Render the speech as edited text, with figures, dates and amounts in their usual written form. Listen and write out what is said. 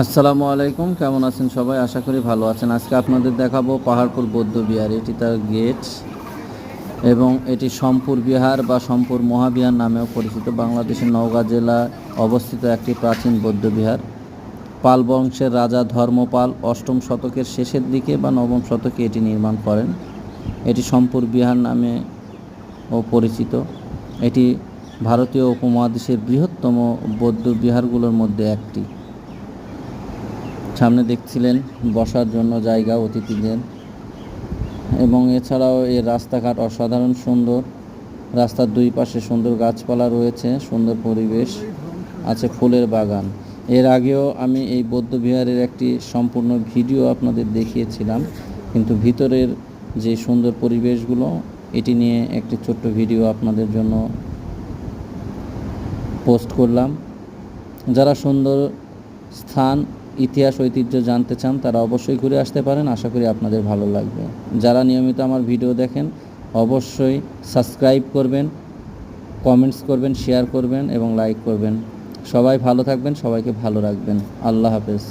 আসসালামু আলাইকুম, কেমন আছেন সবাই? আশা করি ভালো আছেন। আজকে আপনাদের দেখাবো পাহাড়পুর বৌদ্ধবিহার। এটি তার গেট এবং এটি সম্পুর বিহার বা সম্পুর মহাবিহার নামেও পরিচিত। বাংলাদেশের নওগাঁ জেলায় অবস্থিত একটি প্রাচীন বৌদ্ধবিহার। পাল বংশের রাজা ধর্মপাল অষ্টম শতকের শেষের দিকে বা নবম শতকে এটি নির্মাণ করেন। এটি সম্পুর বিহার নামেও পরিচিত। এটি ভারতীয় উপমহাদেশের বৃহত্তম বৌদ্ধ বিহারগুলোর মধ্যে একটি। সামনে দেখছিলেন বসার জন্য জায়গা অতিথিদের, এবং এছাড়াও এর রাস্তাঘাট অসাধারণ সুন্দর। রাস্তার দুই পাশে সুন্দর গাছপালা রয়েছে, সুন্দর পরিবেশ আছে, ফুলের বাগান। এর আগেও আমি এই বৌদ্ধবিহারের একটি সম্পূর্ণ ভিডিও আপনাদের দেখিয়েছিলাম, কিন্তু ভিতরের যে সুন্দর পরিবেশগুলো এটি নিয়ে একটি ছোট্ট ভিডিও আপনাদের জন্য পোস্ট করলাম। যারা সুন্দর স্থান, ইতিহাস, ঐতিহ্য জানতে চান তারা অবশ্যই ঘুরে আসতে পারেন। আশা করি আপনাদের ভালো লাগবে। যারা নিয়মিত আমার ভিডিও দেখেন অবশ্যই সাবস্ক্রাইব করবেন, কমেন্টস করবেন, শেয়ার করবেন এবং লাইক করবেন। সবাই ভালো থাকবেন, সবাইকে ভালো রাখবেন। আল্লাহ হাফেজ।